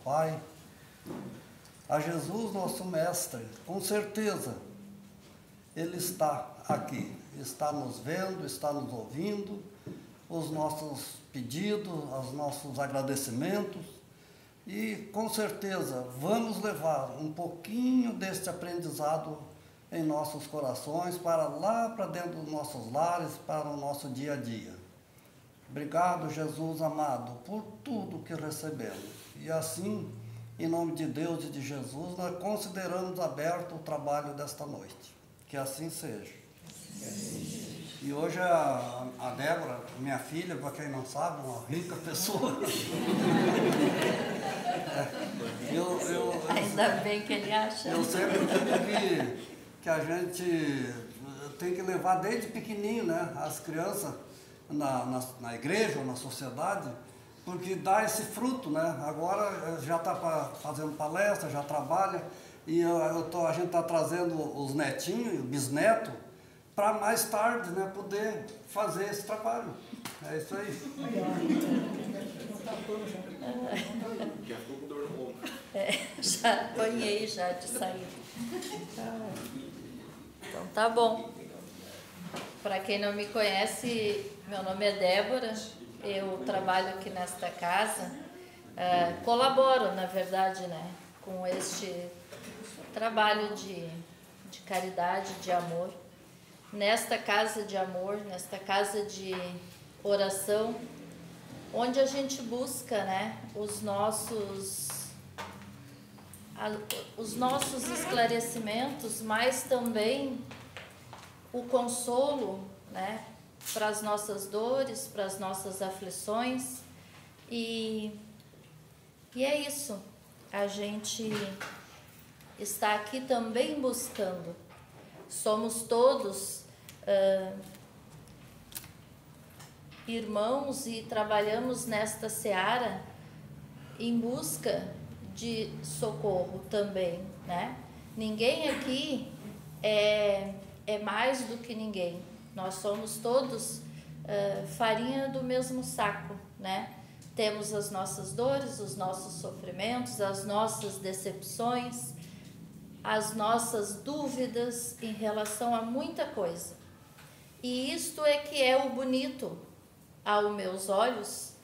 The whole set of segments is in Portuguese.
Pai, a Jesus, nosso Mestre. Com certeza, Ele está aqui, está nos vendo, está nos ouvindo, os nossos pedidos, os nossos agradecimentos, e com certeza vamos levar um pouquinho deste aprendizado em nossos corações para lá para dentro dos nossos lares, para o nosso dia a dia. Obrigado, Jesus amado, por tudo que recebemos. E assim, em nome de Deus e de Jesus, nós consideramos aberto o trabalho desta noite. Que assim seja. E hoje a Débora, minha filha, para quem não sabe, uma rica pessoa. Ainda bem que ele acha. Eu sempre digo que a gente tem que levar desde pequenininho, né, as crianças na igreja ou na sociedade, porque dá esse fruto, né? Agora já está fazendo palestra, já trabalha, e a gente está trazendo os netinhos, bisnetos, para mais tarde, né, poder fazer esse trabalho. É isso aí. Já apanhei já de sair. Então tá bom. Para quem não me conhece, meu nome é Débora, eu trabalho aqui nesta casa, colaboro, na verdade, né, com este trabalho de caridade, de amor, nesta casa de amor, nesta casa de oração, onde a gente busca, né, os nossos esclarecimentos, mas também o consolo, né, para as nossas dores, para as nossas aflições, e é isso, a gente está aqui também buscando. Somos todos irmãos e trabalhamos nesta seara em busca de socorro também, né? Ninguém aqui é mais do que ninguém. Nós somos todos farinha do mesmo saco, né? Temos as nossas dores, os nossos sofrimentos, as nossas decepções, as nossas dúvidas em relação a muita coisa. E isto é que é o bonito, aos meus olhos,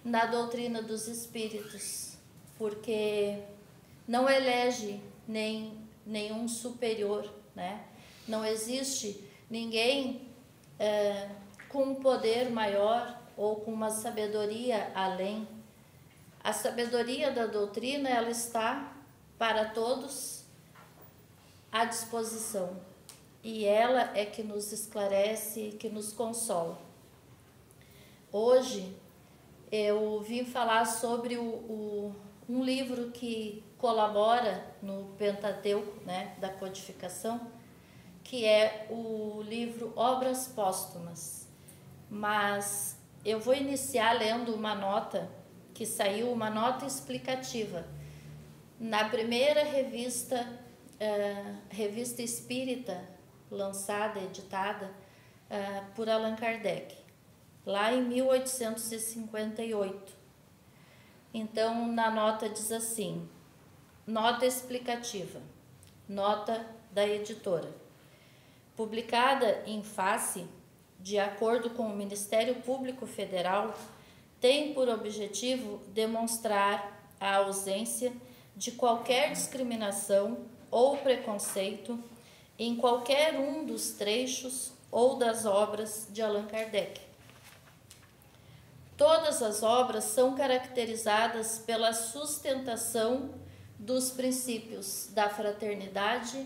na doutrina dos espíritos, porque não elege nenhum superior, né? Não existe ninguém com um poder maior ou com uma sabedoria além. A sabedoria da doutrina, ela está para todos à disposição, e ela é que nos esclarece, que nos consola. Hoje eu vim falar sobre um livro que colabora no Pentateuco, né, da codificação, que é o livro Obras Póstumas. Mas eu vou iniciar lendo uma nota que saiu, uma nota explicativa na primeira revista espírita lançada, editada por Allan Kardec, lá em 1858. Então, na nota diz assim: nota explicativa, nota da editora, publicada em face, de acordo com o Ministério Público Federal, tem por objetivo demonstrar a ausência de qualquer discriminação ou preconceito em qualquer um dos trechos ou das obras de Allan Kardec. Todas as obras são caracterizadas pela sustentação dos princípios da fraternidade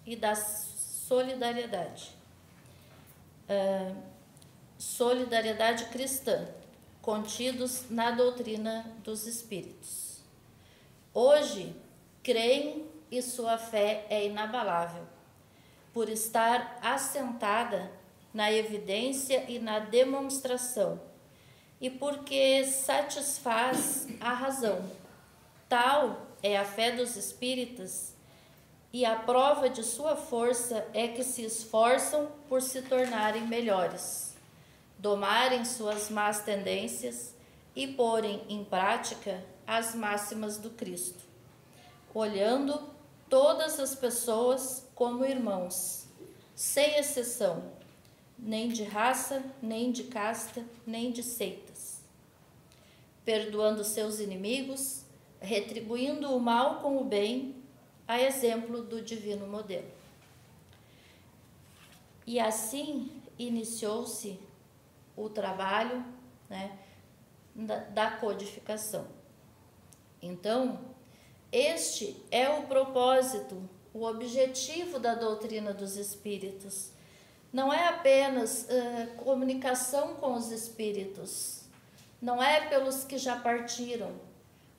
e da solidariedade. Solidariedade cristã, contidos na doutrina dos espíritos. Hoje, creem e sua fé é inabalável, por estar assentada na evidência e na demonstração, e porque satisfaz a razão. Tal é a fé dos espíritas, e a prova de sua força é que se esforçam por se tornarem melhores, domarem suas más tendências e porem em prática as máximas do Cristo, olhando todas as pessoas como irmãos, sem exceção, nem de raça, nem de casta, nem de seitas, perdoando seus inimigos, retribuindo o mal com o bem, a exemplo do divino modelo. E assim iniciou-se o trabalho, né, da codificação. Então, este é o propósito, o objetivo da doutrina dos espíritos. Não é apenas comunicação com os espíritos, não é pelos que já partiram,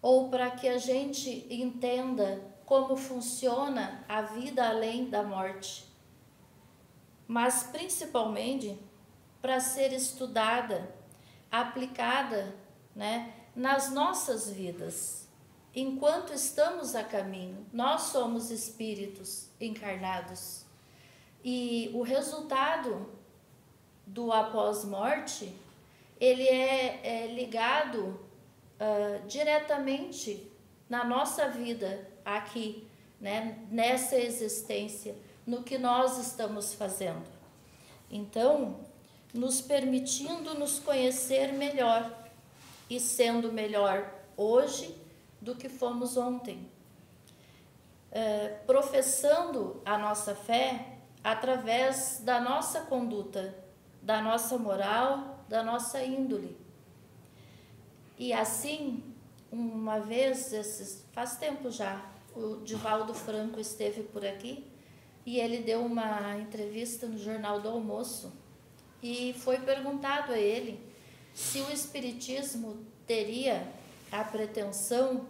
ou para que a gente entenda como funciona a vida além da morte, mas principalmente para ser estudada, aplicada, né, nas nossas vidas. Enquanto estamos a caminho, nós somos espíritos encarnados. E o resultado do após-morte, ele é ligado diretamente na nossa vida aqui, né, nessa existência, no que nós estamos fazendo. Então, nos permitindo nos conhecer melhor e sendo melhor hoje do que fomos ontem, professando a nossa fé através da nossa conduta, da nossa moral, da nossa índole. E assim, uma vez, faz tempo já, o Divaldo Franco esteve por aqui e ele deu uma entrevista no Jornal do Almoço e foi perguntado a ele se o Espiritismo teria a pretensão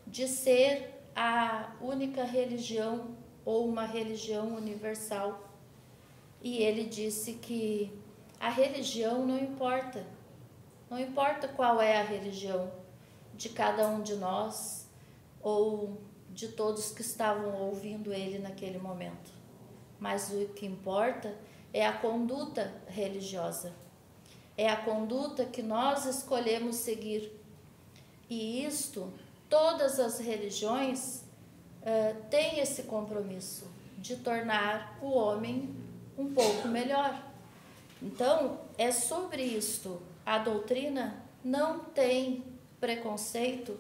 de ser a única religião ou uma religião universal. E ele disse que a religião não importa. Não importa qual é a religião de cada um de nós ou de todos que estavam ouvindo ele naquele momento. Mas o que importa é a conduta religiosa. É a conduta que nós escolhemos seguir. E isto, todas as religiões têm esse compromisso de tornar o homem um pouco melhor. Então, é sobre isto. A doutrina não tem preconceito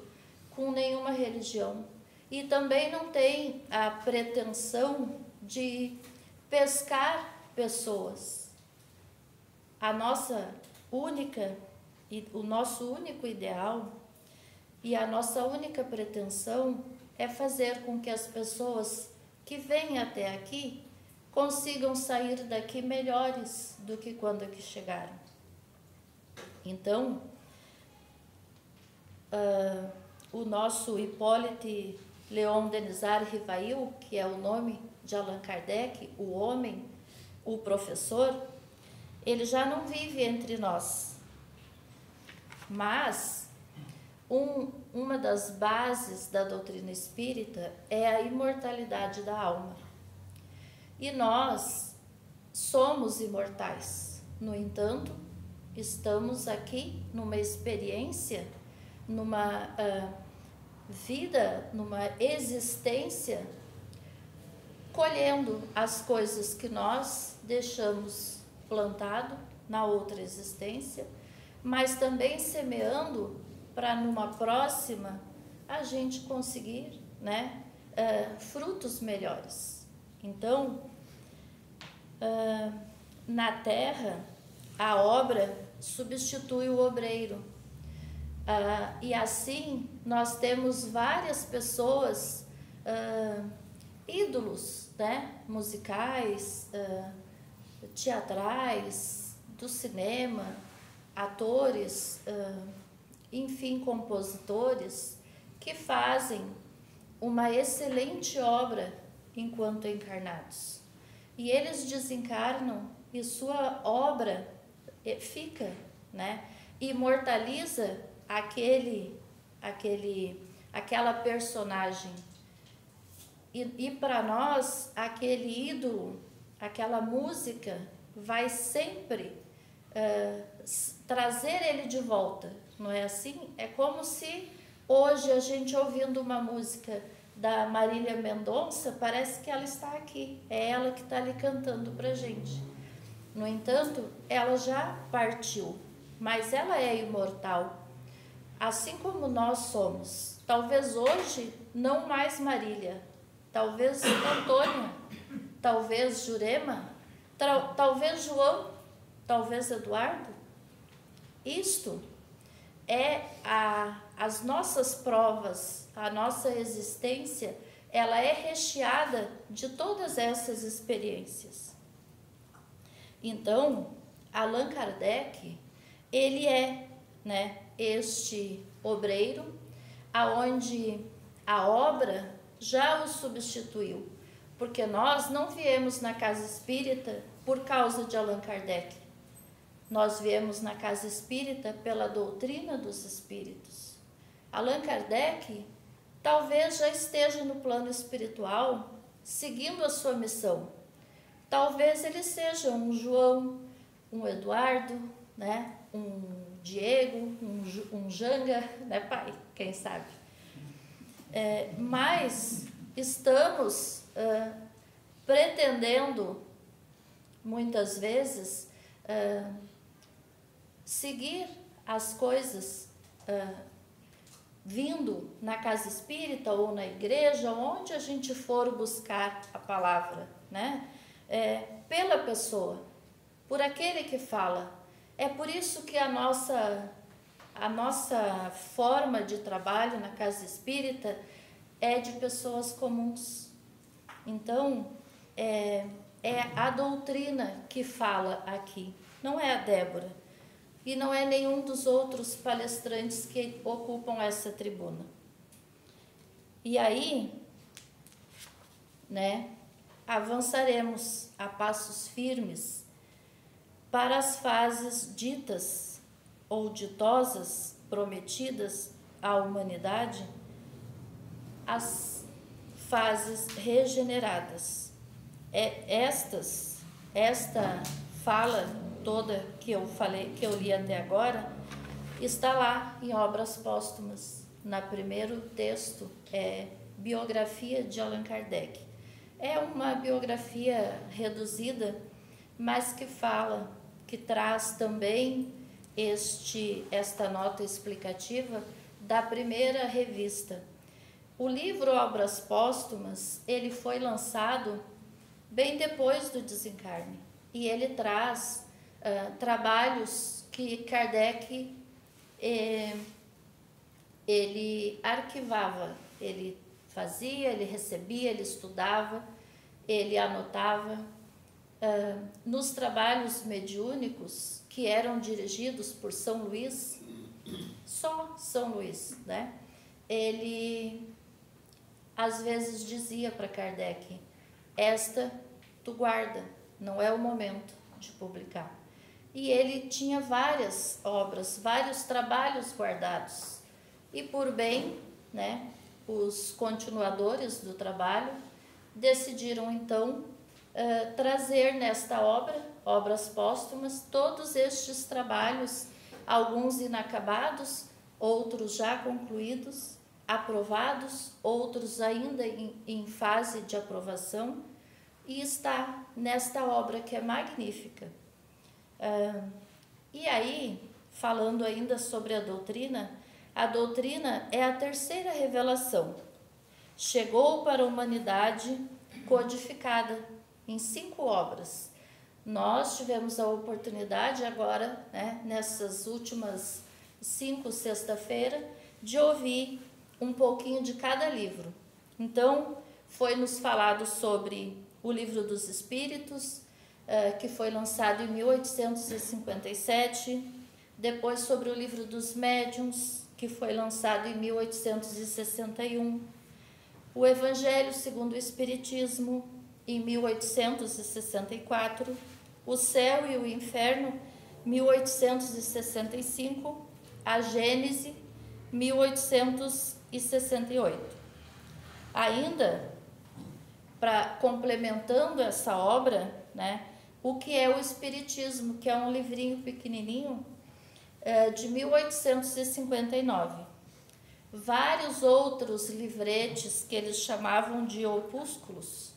com nenhuma religião e também não tem a pretensão de pescar pessoas. A nossa única, o nosso único ideal e a nossa única pretensão é fazer com que as pessoas que vêm até aqui consigam sair daqui melhores do que quando aqui chegaram. Então, o nosso Hippolyte Léon Denisard Rivail, que é o nome de Allan Kardec, o homem, o professor, ele já não vive entre nós. Mas uma das bases da doutrina espírita é a imortalidade da alma. E nós somos imortais. No entanto, estamos aqui numa experiência, numa vida, numa existência, colhendo as coisas que nós deixamos plantado na outra existência, mas também semeando para numa próxima a gente conseguir, né, frutos melhores. Então, na Terra, a obra substitui o obreiro. E assim, nós temos várias pessoas, ídolos, né, musicais, teatrais, do cinema, atores, enfim, compositores, que fazem uma excelente obra enquanto encarnados. E eles desencarnam e sua obra fica, né? Imortaliza aquela personagem. E para nós, aquele ídolo, aquela música, vai sempre trazer ele de volta, não é assim? É como se Hoje, a gente ouvindo uma música da Marília Mendonça, parece que ela está aqui, é ela que está ali cantando para a gente. No entanto, ela já partiu, mas ela é imortal, assim como nós somos. Talvez hoje, não mais Marília, talvez Antônia, talvez Jurema, talvez João, talvez Eduardo. Isto é as nossas provas, a nossa existência, ela é recheada de todas essas experiências. Então, Allan Kardec, ele é, né, este obreiro, aonde a obra já o substituiu, porque nós não viemos na casa espírita por causa de Allan Kardec. Nós viemos na casa espírita pela doutrina dos espíritos. Allan Kardec talvez já esteja no plano espiritual, seguindo a sua missão. Talvez ele seja um João, um Eduardo, né? Um Diego, um Janga, né, pai? Quem sabe? Mas estamos pretendendo, muitas vezes, seguir as coisas vindo na casa espírita ou na igreja, onde a gente for buscar a palavra, né? Pela pessoa, por aquele que fala. É por isso que a nossa forma de trabalho na casa espírita é de pessoas comuns. Então, é a doutrina que fala aqui, não é a Débora. E não é nenhum dos outros palestrantes que ocupam essa tribuna. E aí, né, avançaremos a passos firmes para as fases ditas ou ditosas, prometidas à humanidade, as fases regeneradas. Esta fala toda que eu falei, que eu li até agora, está lá em Obras Póstumas. No primeiro texto é Biografia de Allan Kardec. É uma biografia reduzida, mas que fala, que traz também esta nota explicativa da primeira revista. O livro Obras Póstumas, ele foi lançado bem depois do desencarne, e ele traz trabalhos que Kardec ele arquivava, ele fazia, ele recebia, ele estudava, ele anotava. Nos trabalhos mediúnicos que eram dirigidos por São Luís, só São Luís, né? Ele às vezes dizia para Kardec: esta tu guarda, não é o momento de publicar. E ele tinha várias obras, vários trabalhos guardados. E por bem, né, os continuadores do trabalho decidiram então trazer nesta obra, Obras Póstumas, todos estes trabalhos, alguns inacabados, outros já concluídos, aprovados, outros ainda em fase de aprovação, e está nesta obra que é magnífica. E aí, falando ainda sobre a doutrina é a terceira revelação. Chegou para a humanidade codificada em 5 obras. Nós tivemos a oportunidade agora, né, nessas últimas 5 sexta-feira, de ouvir um pouquinho de cada livro. Então, foi nos falado sobre o Livro dos Espíritos, que foi lançado em 1857, depois sobre o Livro dos Médiuns, que foi lançado em 1861, o Evangelho segundo o Espiritismo, em 1864, o Céu e o Inferno, 1865, a Gênese, 1868. Ainda, complementando essa obra, né, o que é o Espiritismo, que é um livrinho pequenininho, de 1859. vários outros livretes que eles chamavam de opúsculos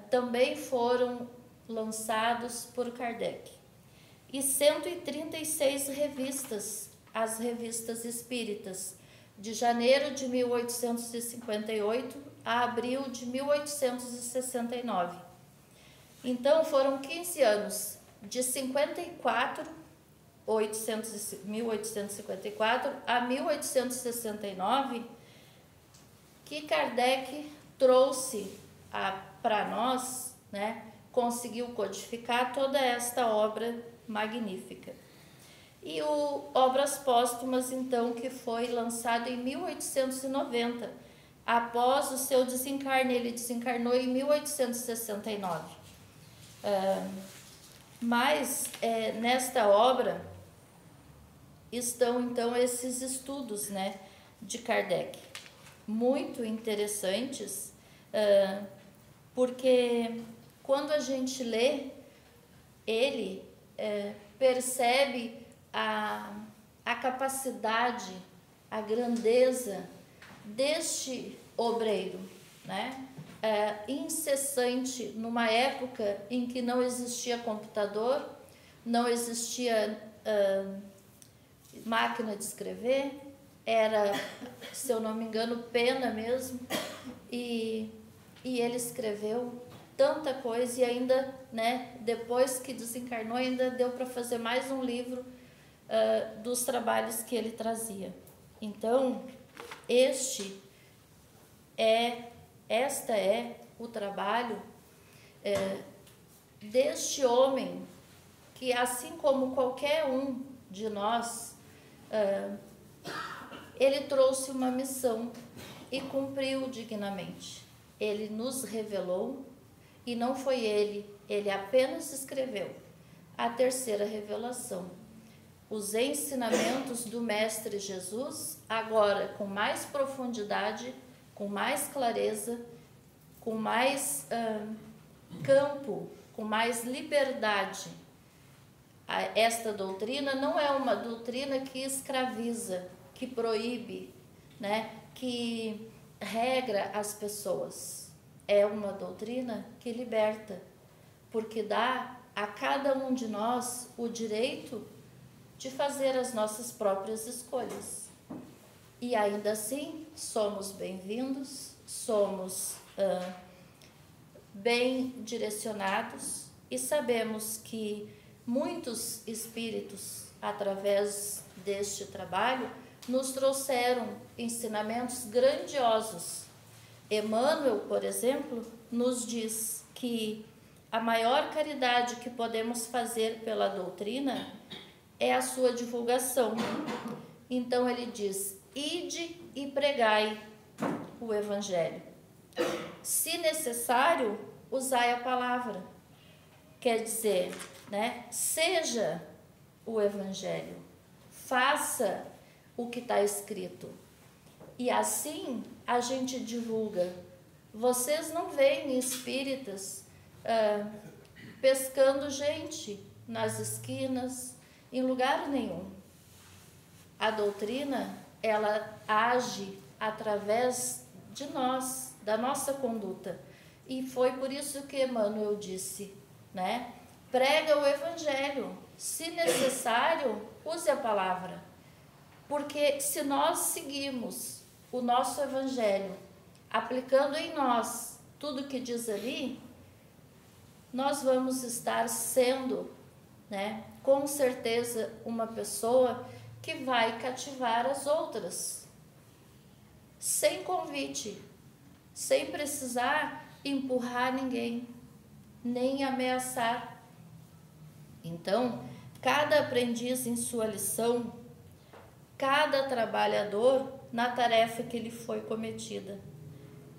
também foram lançados por Kardec. E 136 revistas, as revistas espíritas, de janeiro de 1858 a abril de 1869. Então, foram 15 anos, de 1854 a 1869, que Kardec trouxe para nós, né, conseguiu codificar toda esta obra magnífica. E o Obras Póstumas, então, que foi lançado em 1890, após o seu desencarne. Ele desencarnou em 1869. Mas nesta obra estão, então, esses estudos, né, de Kardec, muito interessantes, porque quando a gente lê, ele percebe a capacidade, a grandeza deste obreiro, né? Incessante, numa época em que não existia computador, não existia máquina de escrever, era, se eu não me engano, pena mesmo, e ele escreveu tanta coisa, e ainda, né, depois que desencarnou, ainda deu para fazer mais um livro dos trabalhos que ele trazia. Então, este é o trabalho deste homem que, assim como qualquer um de nós, ele trouxe uma missão e cumpriu dignamente. Ele nos revelou, e não foi ele apenas escreveu a terceira revelação, os ensinamentos do Mestre Jesus, agora com mais profundidade, com mais clareza, com mais campo, com mais liberdade. Esta doutrina não é uma doutrina que escraviza, que proíbe, né, que regra as pessoas. É uma doutrina que liberta, porque dá a cada um de nós o direito de fazer as nossas próprias escolhas. E ainda assim, somos bem-vindos, somos bem direcionados, e sabemos que muitos espíritos, através deste trabalho, nos trouxeram ensinamentos grandiosos. Emmanuel, por exemplo, nos diz que a maior caridade que podemos fazer pela doutrina é a sua divulgação. Então ele diz: ide e pregai o Evangelho. Se necessário, usai a palavra. Quer dizer, né, seja o Evangelho, faça o que está escrito. E assim a gente divulga. Vocês não veem espíritas pescando gente nas esquinas, em lugar nenhum. A doutrina, ela age através de nós, da nossa conduta. E foi por isso que Emmanuel disse, né? Prega o Evangelho. Se necessário, use a palavra. Porque se nós seguirmos o nosso Evangelho, aplicando em nós tudo que diz ali, nós vamos estar sendo, né, com certeza, uma pessoa que vai cativar as outras, sem convite, sem precisar empurrar ninguém, nem ameaçar. Então, cada aprendiz em sua lição, cada trabalhador na tarefa que lhe foi cometida,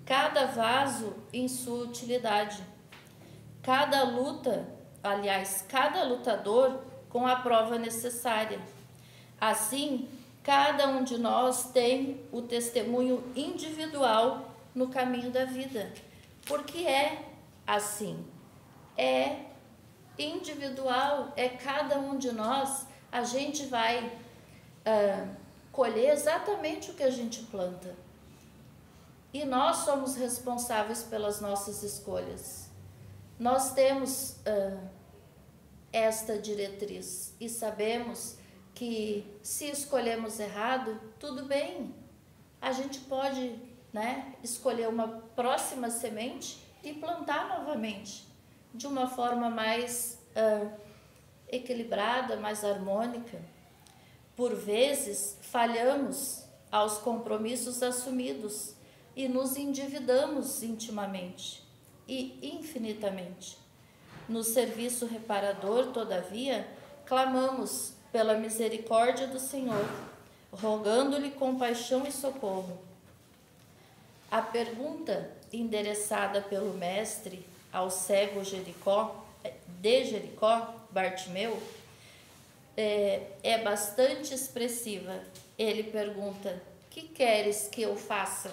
cada vaso em sua utilidade, cada lutador com a prova necessária. Assim, cada um de nós tem o testemunho individual no caminho da vida, porque é assim, é individual, é cada um de nós. A gente vai colher exatamente o que a gente planta. E nós somos responsáveis pelas nossas escolhas. Nós temos esta diretriz e sabemos que se escolhemos errado, tudo bem. A gente pode, né, escolher uma próxima semente e plantar novamente, de uma forma mais equilibrada, mais harmônica. Por vezes, falhamos aos compromissos assumidos e nos endividamos intimamente e infinitamente. No serviço reparador, todavia, clamamos pela misericórdia do Senhor, rogando-lhe compaixão e socorro. A pergunta endereçada pelo mestre ao cego de Jericó, Bartimeu, é bastante expressiva. Ele pergunta: que queres que eu faça?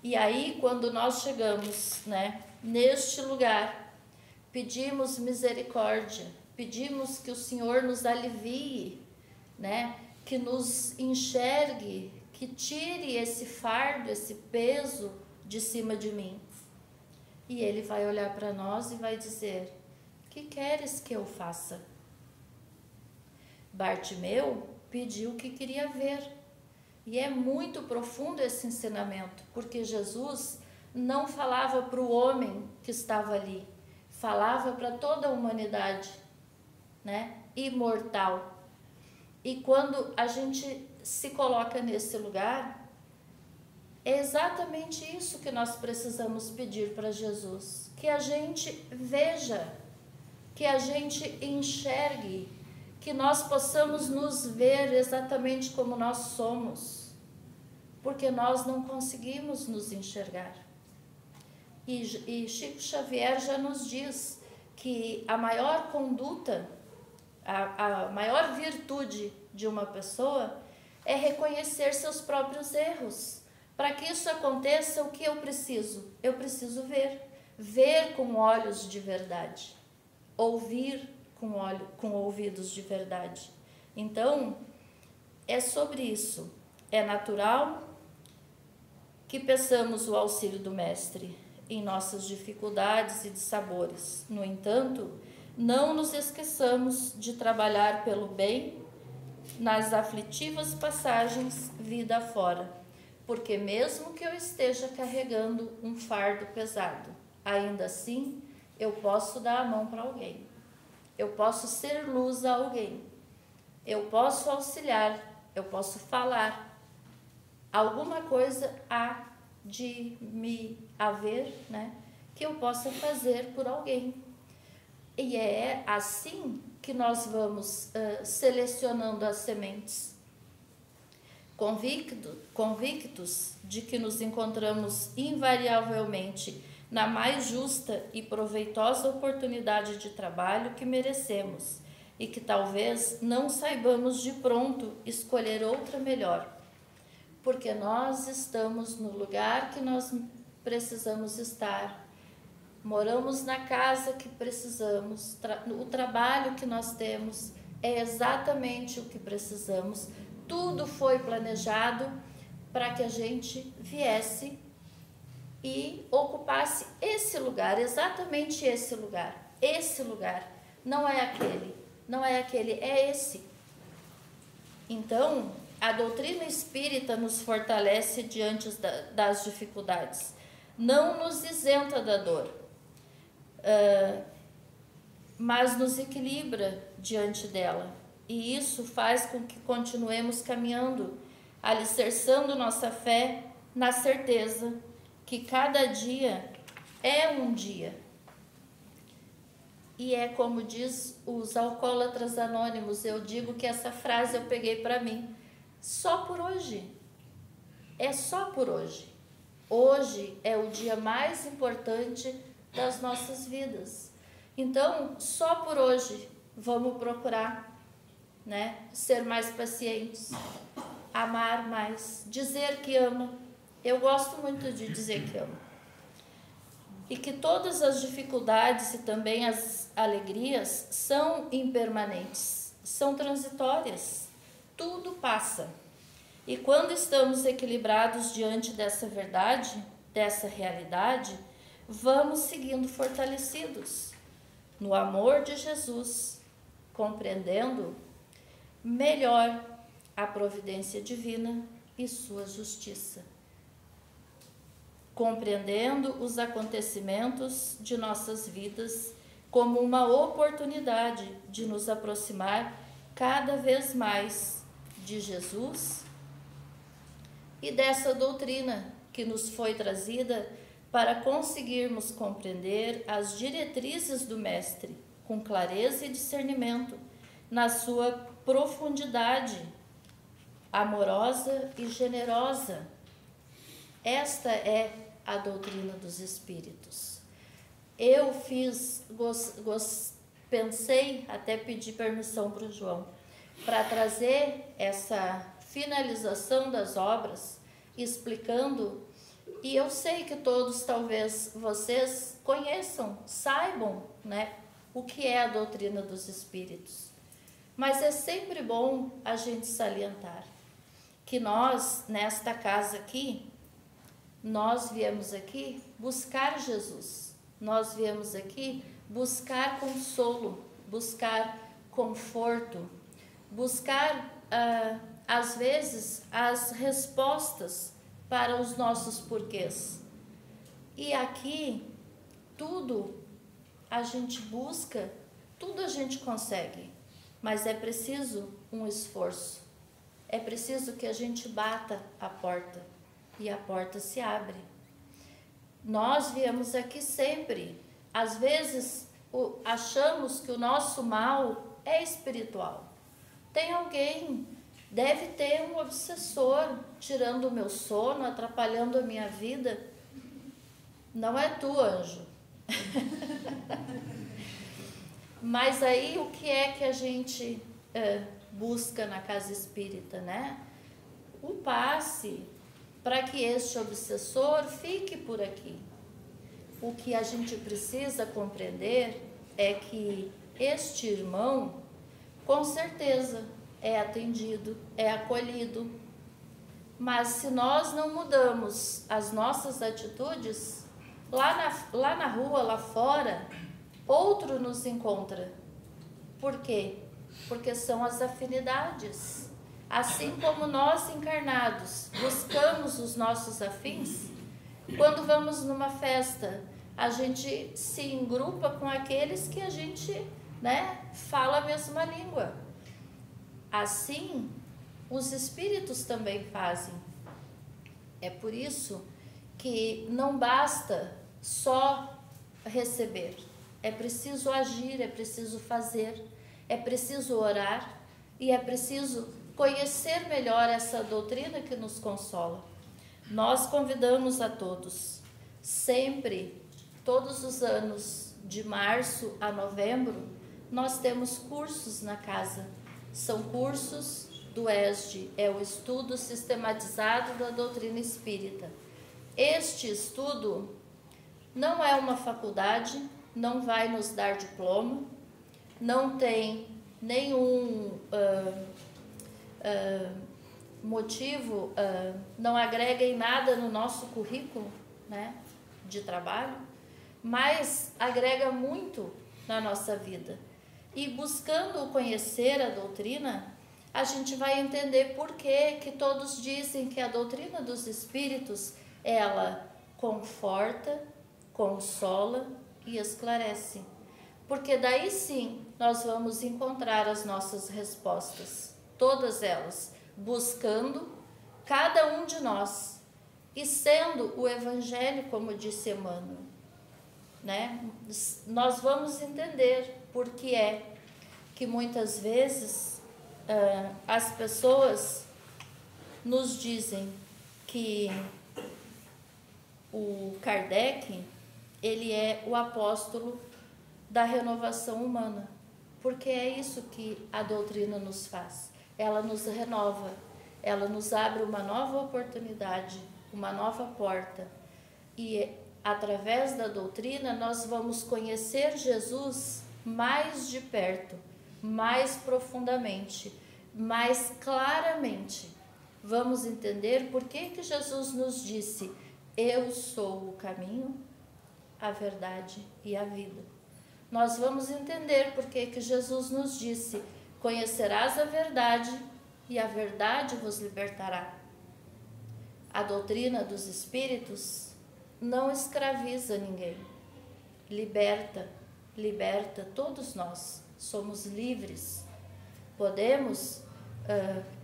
E aí, quando nós chegamos, né, neste lugar, pedimos misericórdia, pedimos que o Senhor nos alivie, né, que nos enxergue, que tire esse fardo, esse peso de cima de mim. E Ele vai olhar para nós e vai dizer: que queres que eu faça? Bartimeu pediu o que queria ver. E é muito profundo esse ensinamento, porque Jesus não falava para o homem que estava ali, falava para toda a humanidade, né, imortal. E quando a gente se coloca nesse lugar, é exatamente isso que nós precisamos pedir para Jesus, que a gente veja, que a gente enxergue, que nós possamos nos ver exatamente como nós somos, porque nós não conseguimos nos enxergar. E Chico Xavier já nos diz que a maior conduta, a maior virtude de uma pessoa é reconhecer seus próprios erros. Para que isso aconteça, o que eu preciso? Eu preciso ver com olhos de verdade, ouvir com ouvidos de verdade. Então, é sobre isso. É natural que peçamos o auxílio do Mestre em nossas dificuldades e dissabores. No entanto, não nos esqueçamos de trabalhar pelo bem nas aflitivas passagens vida afora, porque mesmo que eu esteja carregando um fardo pesado, ainda assim eu posso dar a mão para alguém. Eu posso ser luz a alguém, eu posso auxiliar, eu posso falar. Alguma coisa há de me haver, né, que eu possa fazer por alguém. E é assim que nós vamos selecionando as sementes. Convictos de que nos encontramos invariavelmente na mais justa e proveitosa oportunidade de trabalho que merecemos e que talvez não saibamos de pronto escolher outra melhor, porque nós estamos no lugar que nós precisamos estar, moramos na casa que precisamos, o trabalho que nós temos é exatamente o que precisamos, tudo foi planejado para que a gente viesse e ocupasse esse lugar, exatamente esse lugar, não é aquele, é esse. Então, a doutrina espírita nos fortalece diante das dificuldades, não nos isenta da dor, mas nos equilibra diante dela, e isso faz com que continuemos caminhando, alicerçando nossa fé na certeza que cada dia é um dia. E é como diz os alcoólatras anônimos, eu digo que essa frase eu peguei para mim, só por hoje, é só por hoje. Hoje é o dia mais importante das nossas vidas. Então, só por hoje, vamos procurar, né, ser mais pacientes, amar mais, dizer que ama. Eu gosto muito de dizer que amo. E que todas as dificuldades e também as alegrias são impermanentes, são transitórias. tudo passa. E quando estamos equilibrados diante dessa verdade, dessa realidade, vamos seguindo fortalecidos no amor de Jesus, compreendendo melhor a providência divina e sua justiça, compreendendo os acontecimentos de nossas vidas como uma oportunidade de nos aproximar cada vez mais de Jesus e dessa doutrina que nos foi trazida para conseguirmos compreender as diretrizes do Mestre com clareza e discernimento, na sua profundidade amorosa e generosa. Esta é a doutrina dos Espíritos. Eu pensei, até pedir permissão para o João, para trazer essa finalização das obras, explicando, e eu sei que todos, talvez vocês conheçam, saibam, né, o que é a doutrina dos Espíritos. Mas é sempre bom a gente salientar que nós, nesta casa aqui, nós viemos aqui buscar Jesus. Nós viemos aqui buscar consolo, buscar conforto, buscar, às vezes, as respostas para os nossos porquês. E aqui, tudo a gente busca, tudo a gente consegue, mas é preciso um esforço. É preciso que a gente bata a porta e a porta se abre. Nós viemos aqui sempre. Às vezes achamos que o nosso mal é espiritual. Tem alguém, deve ter um obsessor tirando o meu sono, atrapalhando a minha vida. Não é tu, anjo. Mas aí o que é que a gente busca na casa espírita, né? O passe para que este obsessor fique por aqui. O que a gente precisa compreender é que este irmão, com certeza, é atendido, é acolhido. Mas se nós não mudamos as nossas atitudes, lá na rua, lá fora, outro nos encontra. Por quê? Porque são as afinidades. Assim como nós encarnados buscamos os nossos afins, quando vamos numa festa, a gente se engrupa com aqueles que a gente, né, fala a mesma língua. Assim, os espíritos também fazem. É por isso que não basta só receber. É preciso agir, é preciso fazer, é preciso orar e é preciso conhecer melhor essa doutrina que nos consola. Nós convidamos a todos, sempre, todos os anos, de março a novembro, nós temos cursos na casa. São cursos do ESD, é o estudo sistematizado da doutrina espírita. Este estudo não é uma faculdade, não vai nos dar diploma, não tem nenhum motivo, não agrega em nada no nosso currículo, né, de trabalho, mas agrega muito na nossa vida. E buscando conhecer a doutrina, a gente vai entender por que todos dizem que a doutrina dos Espíritos, ela conforta, consola e esclarece. Porque daí sim nós vamos encontrar as nossas respostas, todas elas, buscando cada um de nós e sendo o Evangelho, como disse Emmanuel, né? Nós vamos entender por que é que muitas vezes as pessoas nos dizem que o Kardec, ele é o apóstolo da renovação humana, porque é isso que a doutrina nos faz. Ela nos renova, ela nos abre uma nova oportunidade, uma nova porta. E através da doutrina nós vamos conhecer Jesus mais de perto, mais profundamente, mais claramente, vamos entender por que Jesus nos disse: eu sou o caminho, a verdade e a vida. Nós vamos entender por que Jesus nos disse: conhecerás a verdade e a verdade vos libertará. A doutrina dos Espíritos não escraviza ninguém, liberta todos nós, somos livres. Podemos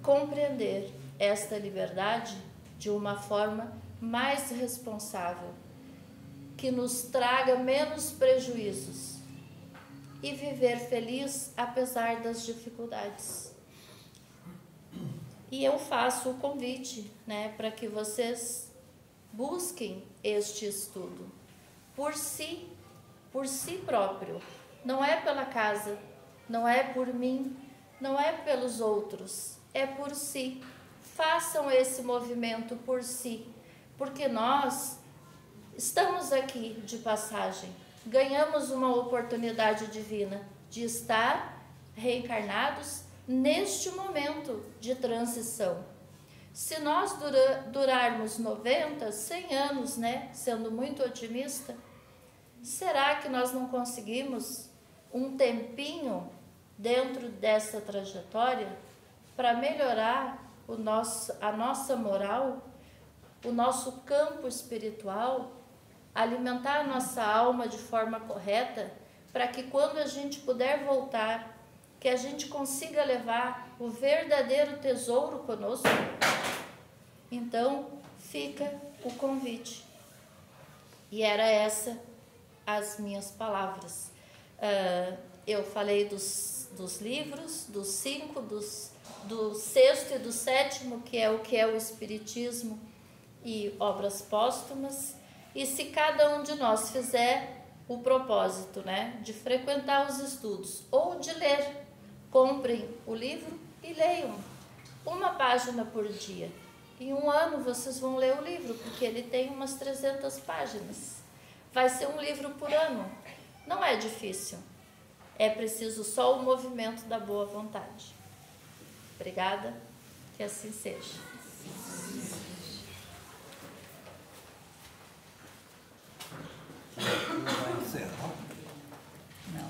compreender esta liberdade de uma forma mais responsável, que nos traga menos prejuízos e viver feliz apesar das dificuldades. E eu faço o convite, né, para que vocês busquem este estudo por si próprio. Não é pela casa, não é por mim, não é pelos outros, é por si. Façam esse movimento por si, porque nós estamos aqui de passagem, ganhamos uma oportunidade divina de estar reencarnados neste momento de transição. Se nós durarmos 90, 100 anos, né, sendo muito otimista, será que nós não conseguimos um tempinho dentro dessa trajetória para melhorar a nossa moral, o nosso campo espiritual, alimentar a nossa alma de forma correta, para que quando a gente puder voltar, que a gente consiga levar o verdadeiro tesouro conosco? Então, fica o convite. E era essa as minhas palavras. Eu falei dos livros, dos 5, do 6º e do 7º, que é o Espiritismo e obras póstumas. E se cada um de nós fizer o propósito, né, de frequentar os estudos ou de ler, comprem o livro e leiam uma página por dia. Em um ano vocês vão ler o livro, porque ele tem umas 300 páginas. Vai ser um livro por ano. Não é difícil. É preciso só o movimento da boa vontade. Obrigada, que assim seja. Vai encerrar? Não.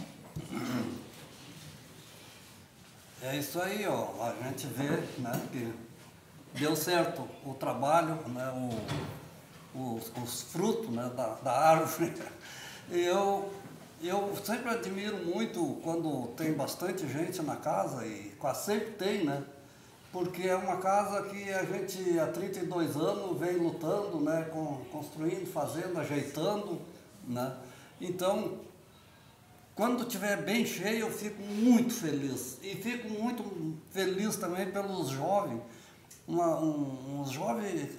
É isso aí, ó. A gente vê, né, que deu certo o trabalho, né, os frutos, né, da árvore. E eu sempre admiro muito quando tem bastante gente na casa, e quase sempre tem, né? Porque é uma casa que a gente há 32 anos vem lutando, né, construindo, fazendo, ajeitando, né? Então, quando estiver bem cheio, eu fico muito feliz. E fico muito feliz também pelos jovens, um jovem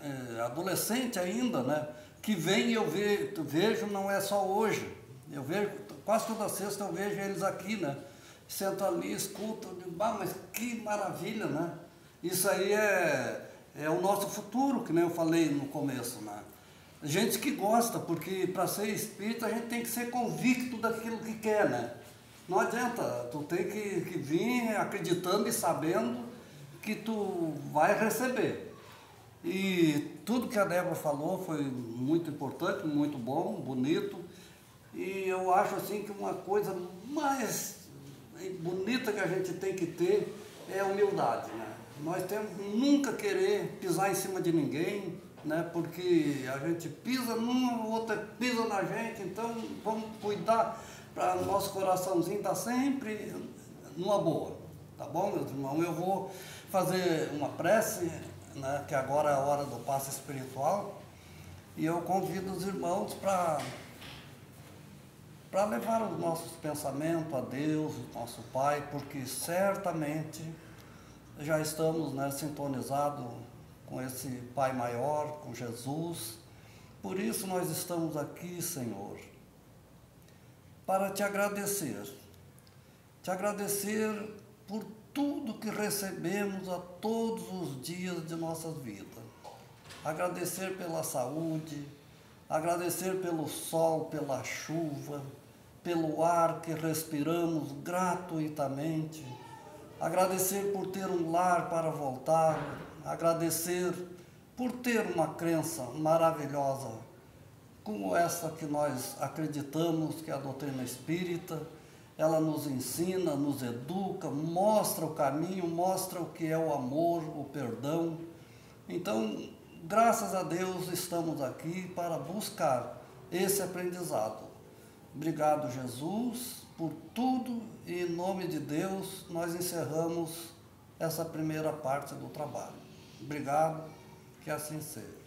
adolescente ainda, né, que vem e eu vejo, não é só hoje. Eu vejo, quase toda sexta eu vejo eles aqui, né? Sento ali, escuto, digo, mas que maravilha, né? Isso aí é o nosso futuro, que nem eu falei no começo, né? Gente que gosta, porque para ser espírita a gente tem que ser convicto daquilo que quer, né? Não adianta, tu tem que vir acreditando e sabendo que tu vai receber. E tudo que a Débora falou foi muito importante, muito bom, bonito. E eu acho assim que uma coisa mais bonita que a gente tem que ter é a humildade, né? Nós temos que nunca querer pisar em cima de ninguém, né? Porque a gente pisa numa, o outro pisa na gente, então vamos cuidar para o nosso coraçãozinho estar sempre numa boa, tá bom, meus irmãos? Eu vou fazer uma prece, né? Que agora é a hora do passe espiritual, e eu convido os irmãos para levar os nossos pensamentos a Deus, nosso Pai, porque certamente já estamos, né, sintonizados com esse Pai maior, com Jesus. Por isso nós estamos aqui, Senhor, para te agradecer por tudo que recebemos a todos os dias de nossas vidas. Agradecer pela saúde, agradecer pelo sol, pela chuva, pelo ar que respiramos gratuitamente, agradecer por ter um lar para voltar, agradecer por ter uma crença maravilhosa, como essa que nós acreditamos, que é a doutrina espírita. Ela nos ensina, nos educa, mostra o caminho, mostra o que é o amor, o perdão. Então, graças a Deus, estamos aqui para buscar esse aprendizado. Obrigado, Jesus, por tudo, e em nome de Deus, nós encerramos essa primeira parte do trabalho. Obrigado, que assim seja.